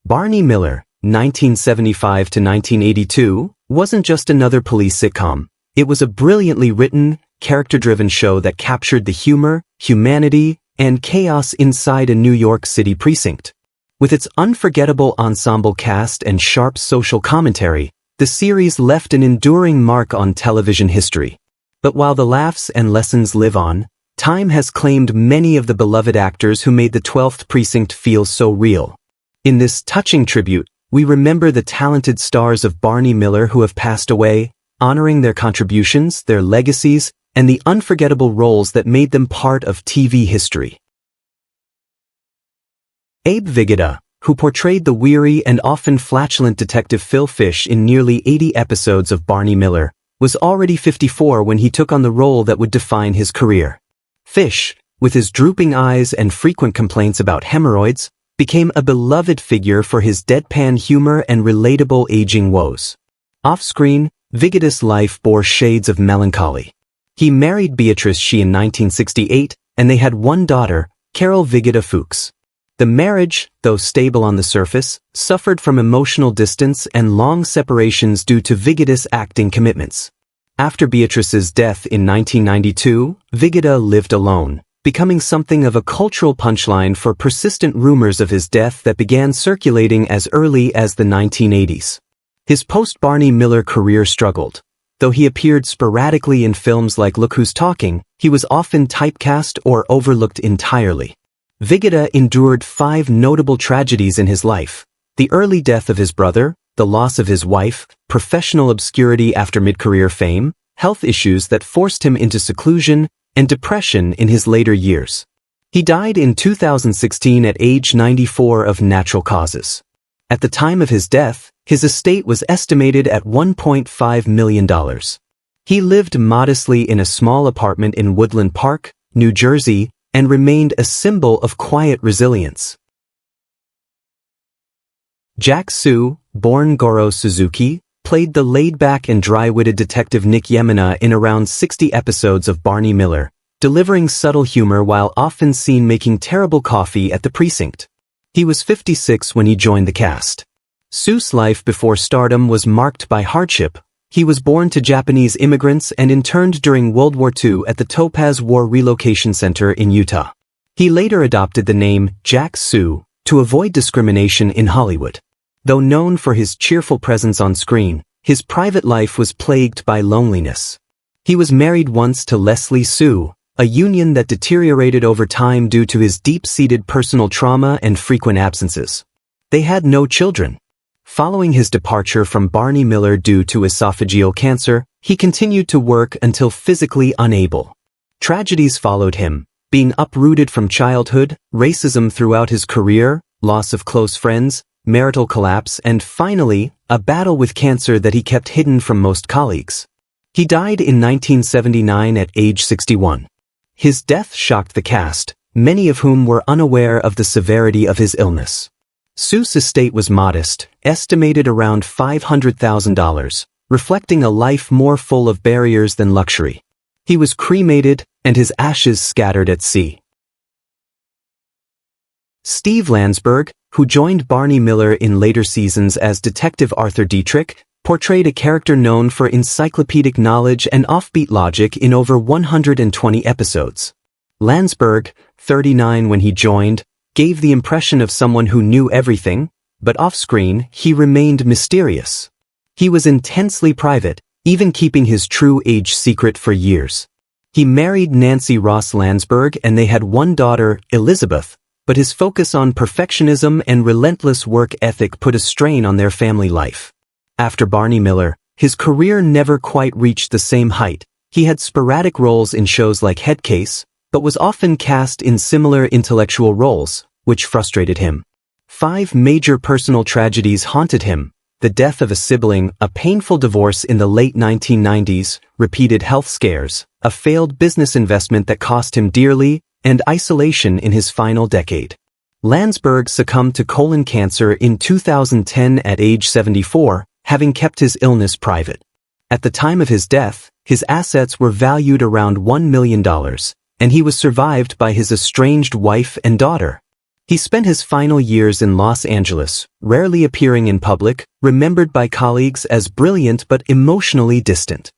Barney Miller, 1975 to 1982, wasn't just another police sitcom. It was a brilliantly written, character-driven show that captured the humor, humanity, and chaos inside a New York City precinct. With its unforgettable ensemble cast and sharp social commentary, the series left an enduring mark on television history. But while the laughs and lessons live on, time has claimed many of the beloved actors who made the 12th Precinct feel so real. In this touching tribute, we remember the talented stars of Barney Miller who have passed away, honoring their contributions, their legacies, and the unforgettable roles that made them part of TV history. Abe Vigoda, who portrayed the weary and often flatulent detective Phil Fish in nearly 80 episodes of Barney Miller, was already 54 when he took on the role that would define his career. Fish, with his drooping eyes and frequent complaints about hemorrhoids, became a beloved figure for his deadpan humor and relatable aging woes. Off-screen, Vigoda's life bore shades of melancholy. He married Beatrice Shea in 1968, and they had one daughter, Carol Vigoda Fuchs. The marriage, though stable on the surface, suffered from emotional distance and long separations due to Vigoda's acting commitments. After Beatrice's death in 1992, Vigoda lived alone, becoming something of a cultural punchline for persistent rumors of his death that began circulating as early as the 1980s. His post-Barney Miller career struggled. Though he appeared sporadically in films like Look Who's Talking, he was often typecast or overlooked entirely. Vigoda endured 5 notable tragedies in his life: the early death of his brother, the loss of his wife, professional obscurity after mid-career fame, health issues that forced him into seclusion, and depression in his later years. He died in 2016 at age 94 of natural causes. At the time of his death, his estate was estimated at $1.5 million. He lived modestly in a small apartment in Woodland Park, New Jersey, and remained a symbol of quiet resilience. Jack Sue, born Goro Suzuki, played the laid-back and dry-witted detective Nick Yemina in around 60 episodes of Barney Miller, delivering subtle humor while often seen making terrible coffee at the precinct. He was 56 when he joined the cast. Sue's life before stardom was marked by hardship. He was born to Japanese immigrants and interned during World War II at the Topaz War Relocation Center in Utah. He later adopted the name Jack Sue to avoid discrimination in Hollywood. Though known for his cheerful presence on screen, his private life was plagued by loneliness. He was married once to Leslie Sue, a union that deteriorated over time due to his deep-seated personal trauma and frequent absences. They had no children. Following his departure from Barney Miller due to esophageal cancer, he continued to work until physically unable. Tragedies followed him, being uprooted from childhood, racism throughout his career, loss of close friends, marital collapse, and finally, a battle with cancer that he kept hidden from most colleagues. He died in 1979 at age 61. His death shocked the cast, many of whom were unaware of the severity of his illness. Sue's estate was modest, estimated around $500,000, reflecting a life more full of barriers than luxury. He was cremated, and his ashes scattered at sea. Steve Landsberg, who joined Barney Miller in later seasons as Detective Arthur Dietrich, portrayed a character known for encyclopedic knowledge and offbeat logic in over 120 episodes. Landsberg, 39 when he joined, gave the impression of someone who knew everything, but off-screen, he remained mysterious. He was intensely private, even keeping his true age secret for years. He married Nancy Ross Landsberg and they had one daughter, Elizabeth, but his focus on perfectionism and relentless work ethic put a strain on their family life. After Barney Miller, his career never quite reached the same height. He had sporadic roles in shows like Headcase, but was often cast in similar intellectual roles, which frustrated him. 5 major personal tragedies haunted him: the death of a sibling, a painful divorce in the late 1990s, repeated health scares, a failed business investment that cost him dearly, and isolation in his final decade. Landsberg succumbed to colon cancer in 2010 at age 74, having kept his illness private. At the time of his death, his assets were valued around $1 million, and he was survived by his estranged wife and daughter. He spent his final years in Los Angeles, rarely appearing in public, remembered by colleagues as brilliant but emotionally distant.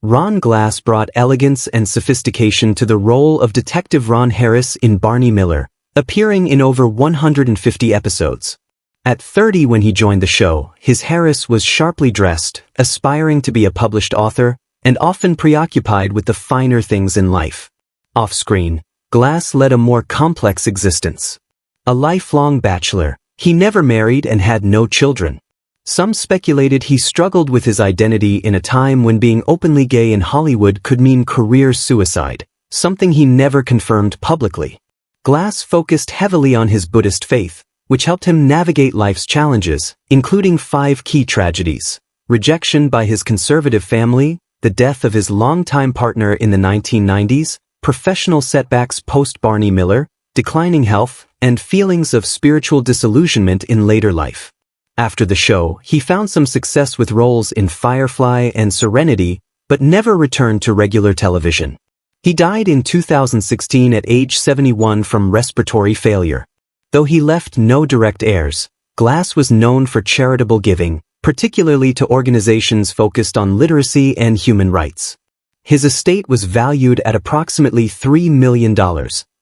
Ron Glass brought elegance and sophistication to the role of Detective Ron Harris in Barney Miller, appearing in over 150 episodes. At 30 when he joined the show, his Harris was sharply dressed, aspiring to be a published author, and often preoccupied with the finer things in life. Off-screen, Glass led a more complex existence. A lifelong bachelor, he never married and had no children. Some speculated he struggled with his identity in a time when being openly gay in Hollywood could mean career suicide, something he never confirmed publicly. Glass focused heavily on his Buddhist faith, which helped him navigate life's challenges, including 5 key tragedies: rejection by his conservative family, the death of his longtime partner in the 1990s, professional setbacks post-Barney Miller, declining health, and feelings of spiritual disillusionment in later life. After the show, he found some success with roles in Firefly and Serenity, but never returned to regular television. He died in 2016 at age 71 from respiratory failure. Though he left no direct heirs, Glass was known for charitable giving, particularly to organizations focused on literacy and human rights. His estate was valued at approximately $3 million,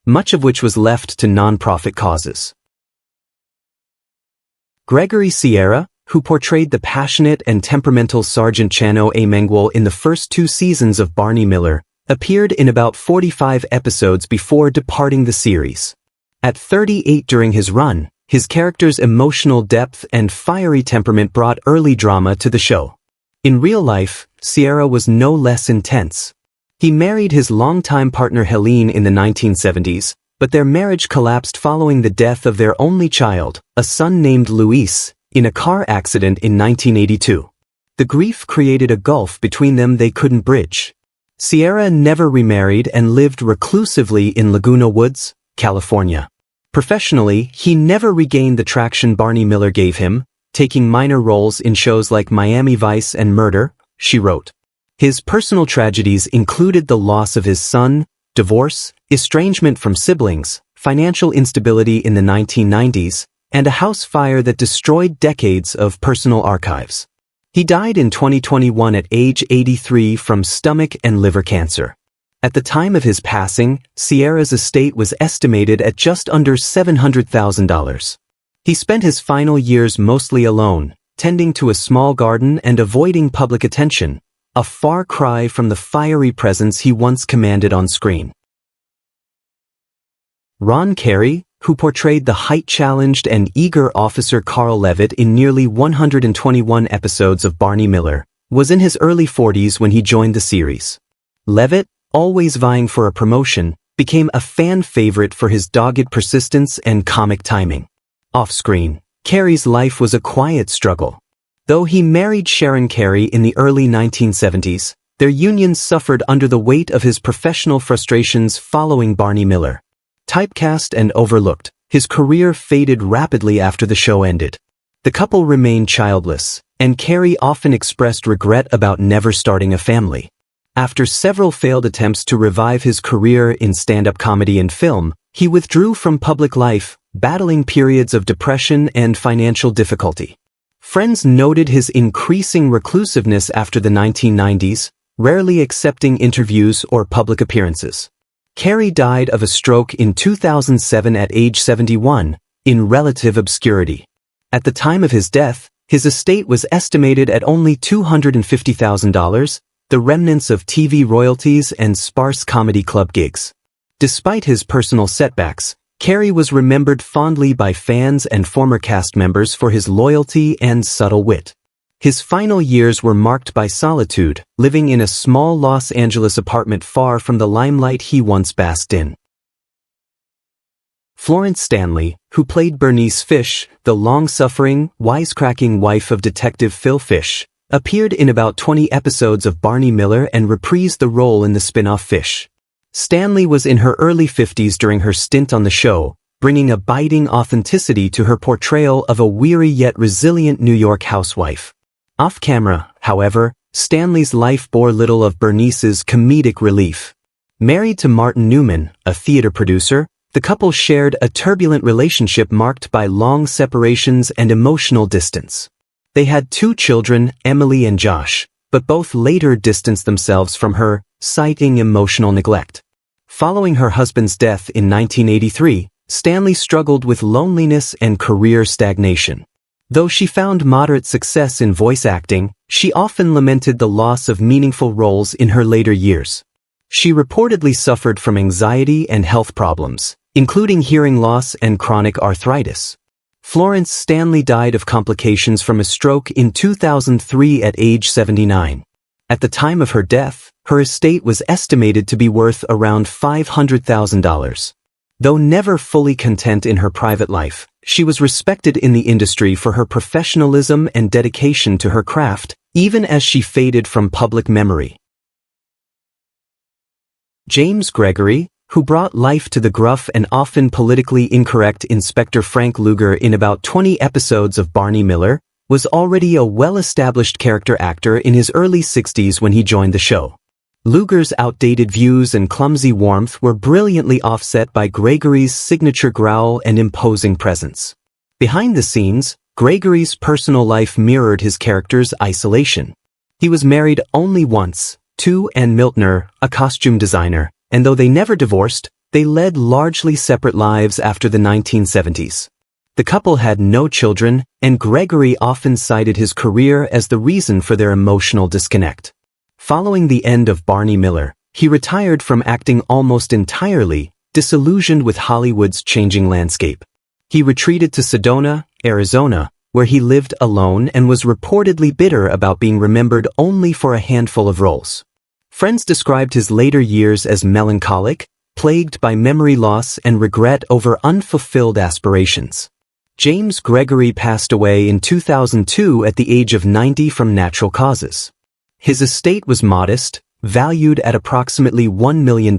much of which was left to nonprofit causes. Gregory Sierra, who portrayed the passionate and temperamental Sergeant Chano Emengwol in the first 2 seasons of Barney Miller, appeared in about 45 episodes before departing the series. At 38 during his run, his character's emotional depth and fiery temperament brought early drama to the show. In real life, Sierra was no less intense. He married his longtime partner Helene in the 1970s, but their marriage collapsed following the death of their only child, a son named Luis, in a car accident in 1982. The grief created a gulf between them they couldn't bridge. Sierra never remarried and lived reclusively in Laguna Woods, California. Professionally, he never regained the traction Barney Miller gave him, taking minor roles in shows like Miami Vice and Murder, She Wrote. His personal tragedies included the loss of his son, divorce, estrangement from siblings, financial instability in the 1990s, and a house fire that destroyed decades of personal archives. He died in 2021 at age 83 from stomach and liver cancer. At the time of his passing, Sierra's estate was estimated at just under $700,000. He spent his final years mostly alone, tending to a small garden and avoiding public attention, a far cry from the fiery presence he once commanded on screen. Ron Carey, who portrayed the height-challenged and eager Officer Carl Levitt in nearly 121 episodes of Barney Miller, was in his early 40s when he joined the series. Levitt, always vying for a promotion, became a fan favorite for his dogged persistence and comic timing. Off-screen, Carey's life was a quiet struggle. Though he married Sharon Carey in the early 1970s, their union suffered under the weight of his professional frustrations following Barney Miller. Typecast and overlooked, his career faded rapidly after the show ended. The couple remained childless, and Carey often expressed regret about never starting a family. After several failed attempts to revive his career in stand-up comedy and film, he withdrew from public life, battling periods of depression and financial difficulty. Friends noted his increasing reclusiveness after the 1990s, rarely accepting interviews or public appearances. Carey died of a stroke in 2007 at age 71, in relative obscurity. At the time of his death, his estate was estimated at only $250,000, the remnants of TV royalties and sparse comedy club gigs. Despite his personal setbacks, Carey was remembered fondly by fans and former cast members for his loyalty and subtle wit. His final years were marked by solitude, living in a small Los Angeles apartment far from the limelight he once basked in. Florence Stanley, who played Bernice Fish, the long-suffering, wisecracking wife of Detective Phil Fish, appeared in about 20 episodes of Barney Miller and reprised the role in the spin-off Fish. Stanley was in her early 50s during her stint on the show, bringing a biting authenticity to her portrayal of a weary yet resilient New York housewife. Off-camera, however, Stanley's life bore little of Bernice's comedic relief. Married to Martin Newman, a theater producer, The couple shared a turbulent relationship marked by long separations and emotional distance. They had 2 children, Emily and Josh, but both later distanced themselves from her, citing emotional neglect. Following her husband's death in 1983, Stanley struggled with loneliness and career stagnation. Though she found moderate success in voice acting, she often lamented the loss of meaningful roles in her later years. She reportedly suffered from anxiety and health problems, including hearing loss and chronic arthritis. Florence Stanley died of complications from a stroke in 2003 at age 79. At the time of her death, her estate was estimated to be worth around $500,000. Though never fully content in her private life, she was respected in the industry for her professionalism and dedication to her craft, even as she faded from public memory. James Gregory, who brought life to the gruff and often politically incorrect Inspector Frank Luger in about 20 episodes of Barney Miller, was already a well-established character actor in his early 60s when he joined the show. Luger's outdated views and clumsy warmth were brilliantly offset by Gregory's signature growl and imposing presence. Behind the scenes, Gregory's personal life mirrored his character's isolation. He was married only once, to Ann Miltner, a costume designer, and though they never divorced, they led largely separate lives after the 1970s. The couple had no children, and Gregory often cited his career as the reason for their emotional disconnect. Following the end of Barney Miller, he retired from acting almost entirely, disillusioned with Hollywood's changing landscape. He retreated to Sedona, Arizona, where he lived alone and was reportedly bitter about being remembered only for a handful of roles. Friends described his later years as melancholic, plagued by memory loss and regret over unfulfilled aspirations. James Gregory passed away in 2002 at the age of 90 from natural causes. His estate was modest, valued at approximately $1 million,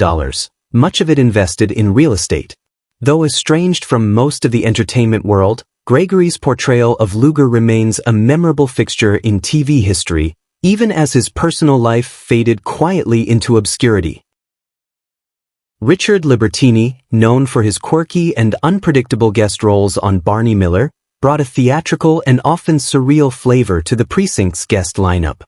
much of it invested in real estate. Though estranged from most of the entertainment world, Gregory's portrayal of Luger remains a memorable fixture in TV history, even as his personal life faded quietly into obscurity. Richard Libertini, known for his quirky and unpredictable guest roles on Barney Miller, brought a theatrical and often surreal flavor to the Precinct's guest lineup.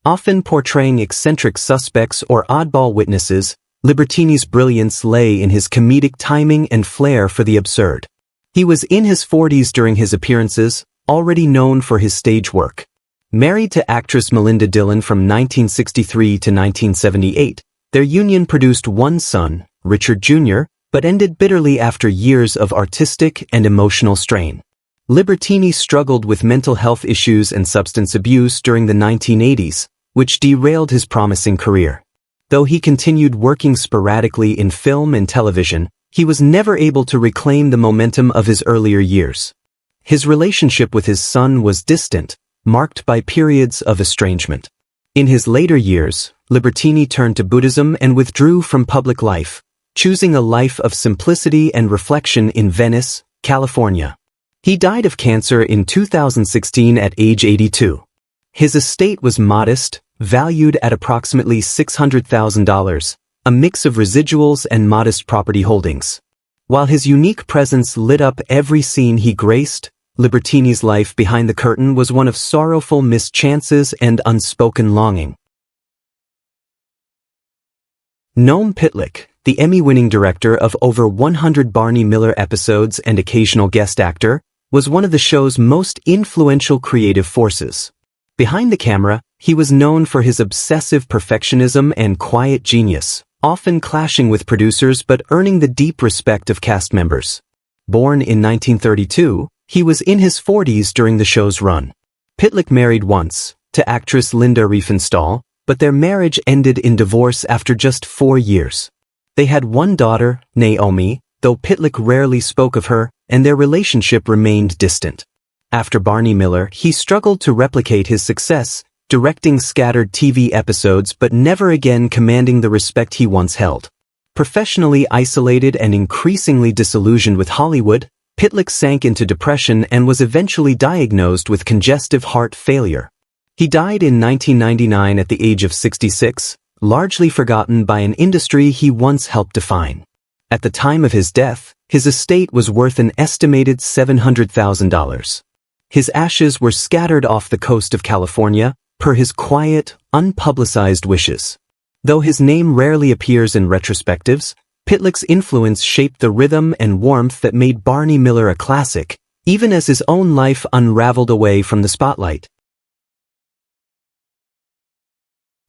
Often portraying eccentric suspects or oddball witnesses, Libertini's brilliance lay in his comedic timing and flair for the absurd. He was in his 40s during his appearances, already known for his stage work. Married to actress Melinda Dillon from 1963 to 1978, their union produced one son, Richard Jr., but ended bitterly after years of artistic and emotional strain. Libertini struggled with mental health issues and substance abuse during the 1980s, which derailed his promising career. Though he continued working sporadically in film and television, he was never able to reclaim the momentum of his earlier years. His relationship with his son was distant, marked by periods of estrangement. In his later years, Libertini turned to Buddhism and withdrew from public life, choosing a life of simplicity and reflection in Venice, California. He died of cancer in 2016 at age 82. His estate was modest, valued at approximately $600,000, a mix of residuals and modest property holdings. While his unique presence lit up every scene he graced, Libertini's life behind the curtain was one of sorrowful mischances and unspoken longing. Noam Pitlick, the Emmy-winning director of over 100 Barney Miller episodes and occasional guest actor, was one of the show's most influential creative forces. Behind the camera, he was known for his obsessive perfectionism and quiet genius, often clashing with producers but earning the deep respect of cast members. Born in 1932, he was in his 40s during the show's run. Pitlick married once, to actress Linda Riefenstahl, but their marriage ended in divorce after just 4 years. They had one daughter, Naomi, though Pitlick rarely spoke of her, and their relationship remained distant. After Barney Miller, he struggled to replicate his success, directing scattered TV episodes but never again commanding the respect he once held. Professionally isolated and increasingly disillusioned with Hollywood, Pitlick sank into depression and was eventually diagnosed with congestive heart failure. He died in 1999 at the age of 66, largely forgotten by an industry he once helped define. At the time of his death, His estate was worth an estimated $700,000. His ashes were scattered off the coast of California, per his quiet, unpublicized wishes. Though his name rarely appears in retrospectives, Pitlick's influence shaped the rhythm and warmth that made Barney Miller a classic, even as his own life unraveled away from the spotlight.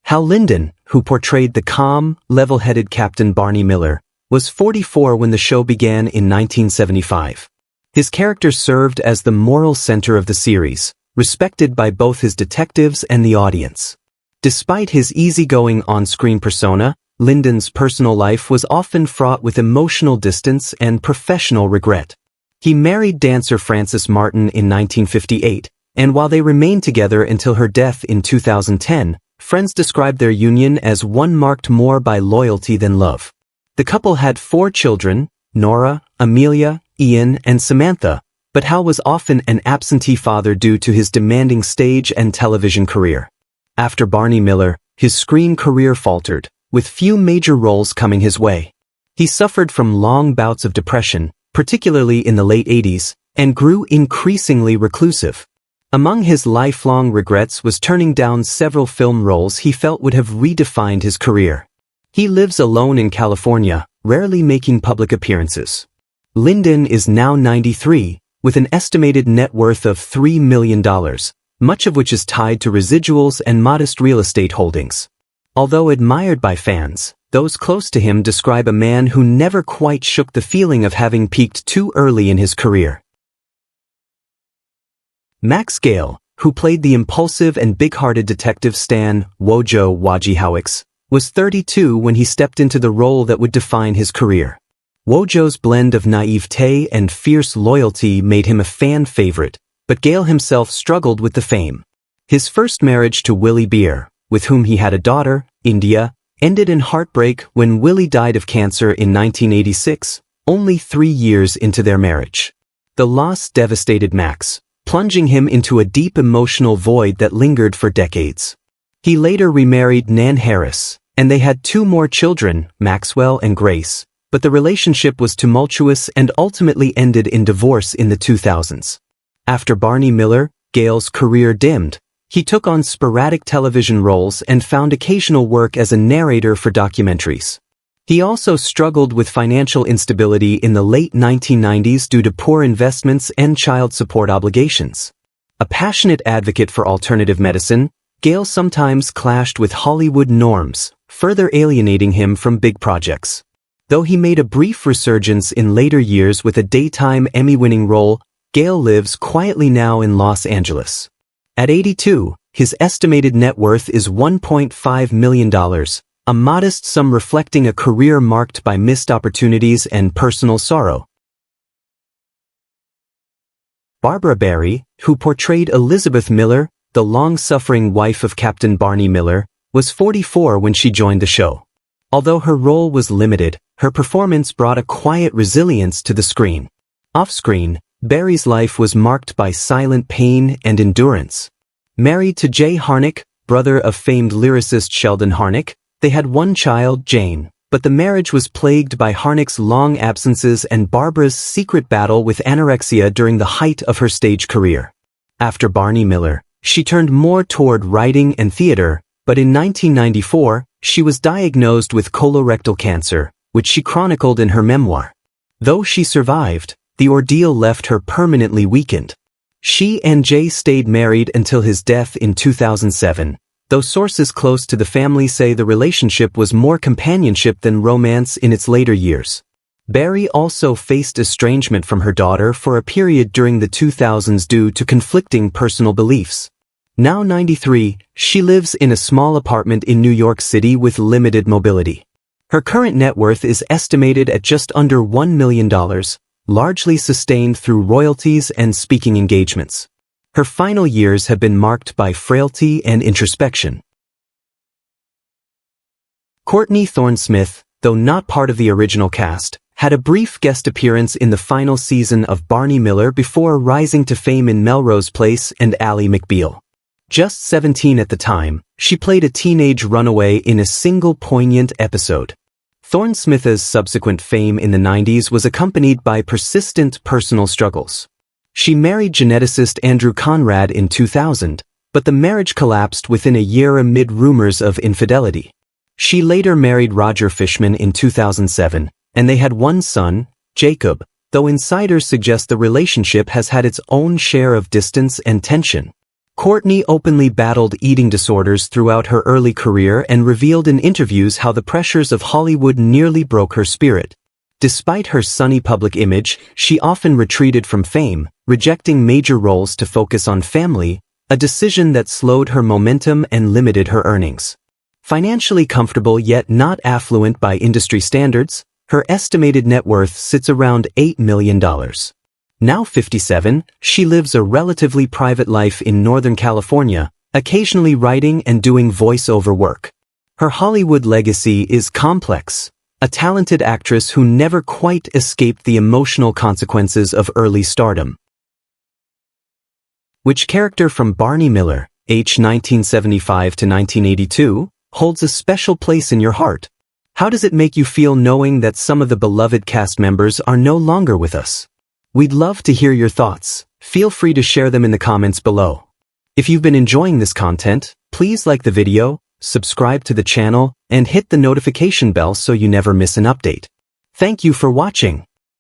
Hal Linden, who portrayed the calm, level-headed Captain Barney Miller, was 44 when the show began in 1975. His character served as the moral center of the series, respected by both his detectives and the audience. Despite his easygoing on-screen persona, Linden's personal life was often fraught with emotional distance and professional regret. He married dancer Frances Martin in 1958, and while they remained together until her death in 2010, friends described their union as one marked more by loyalty than love. The couple had 4 children, Nora, Amelia, Ian, and Samantha, but Hal was often an absentee father due to his demanding stage and television career. After Barney Miller, his screen career faltered, with few major roles coming his way. He suffered from long bouts of depression, particularly in the late 80s, and grew increasingly reclusive. Among his lifelong regrets was turning down several film roles he felt would have redefined his career. He lives alone in California, rarely making public appearances. Linden is now 93, with an estimated net worth of $3 million, much of which is tied to residuals and modest real estate holdings. Although admired by fans, those close to him describe a man who never quite shook the feeling of having peaked too early in his career. Max Gale, who played the impulsive and big-hearted detective Stan Wojo Wojciechowicz, was 32 when he stepped into the role that would define his career. Wojo's blend of naivete and fierce loyalty made him a fan favorite, but Gale himself struggled with the fame. His first marriage to Willie Beer, with whom he had a daughter, India, ended in heartbreak when Willie died of cancer in 1986, only 3 years into their marriage. The loss devastated Max, plunging him into a deep emotional void that lingered for decades. He later remarried Nan Harris, and they had 2 more children, Maxwell and Grace, but the relationship was tumultuous and ultimately ended in divorce in the 2000s. After Barney Miller, Gale's career dimmed. He took on sporadic television roles and found occasional work as a narrator for documentaries. He also struggled with financial instability in the late 1990s due to poor investments and child support obligations. A passionate advocate for alternative medicine, Gale sometimes clashed with Hollywood norms, further alienating him from big projects. Though he made a brief resurgence in later years with a daytime Emmy-winning role, Gale lives quietly now in Los Angeles. At 82, his estimated net worth is $1.5 million, a modest sum reflecting a career marked by missed opportunities and personal sorrow. Barbara Barry, who portrayed Elizabeth Miller, the long-suffering wife of Captain Barney Miller, was 44 when she joined the show. Although her role was limited, her performance brought a quiet resilience to the screen. Off-screen, Barry's life was marked by silent pain and endurance. Married to Jay Harnick, brother of famed lyricist Sheldon Harnick, they had 1 child, Jane, but the marriage was plagued by Harnick's long absences and Barbara's secret battle with anorexia during the height of her stage career. After Barney Miller, she turned more toward writing and theater, but in 1994, she was diagnosed with colorectal cancer, which she chronicled in her memoir. Though she survived, the ordeal left her permanently weakened. She and Jay stayed married until his death in 2007, though sources close to the family say the relationship was more companionship than romance in its later years. Barry also faced estrangement from her daughter for a period during the 2000s due to conflicting personal beliefs. Now 93, she lives in a small apartment in New York City with limited mobility. Her current net worth is estimated at just under $1 million, largely sustained through royalties and speaking engagements. Her final years have been marked by frailty and introspection. Courtney Thorne-Smith, though not part of the original cast, had a brief guest appearance in the final season of Barney Miller before rising to fame in Melrose Place and Ally McBeal. Just 17 at the time, she played a teenage runaway in a single poignant episode. Thorne-Smith's subsequent fame in the 90s was accompanied by persistent personal struggles. She married geneticist Andrew Conrad in 2000, but the marriage collapsed within a year amid rumors of infidelity. She later married Roger Fishman in 2007, and they had one son, Jacob, though insiders suggest the relationship has had its own share of distance and tension. Courtney openly battled eating disorders throughout her early career and revealed in interviews how the pressures of Hollywood nearly broke her spirit. Despite her sunny public image, she often retreated from fame, rejecting major roles to focus on family, a decision that slowed her momentum and limited her earnings. Financially comfortable yet not affluent by industry standards, her estimated net worth sits around $8 million. Now 57, she lives a relatively private life in Northern California, occasionally writing and doing voice-over work. Her Hollywood legacy is complex, a talented actress who never quite escaped the emotional consequences of early stardom. Which character from Barney Miller, aged 1975 to 1982, holds a special place in your heart? How does it make you feel knowing that some of the beloved cast members are no longer with us? We'd love to hear your thoughts. Feel free to share them in the comments below. If you've been enjoying this content, please like the video, subscribe to the channel, and hit the notification bell so you never miss an update. Thank you for watching.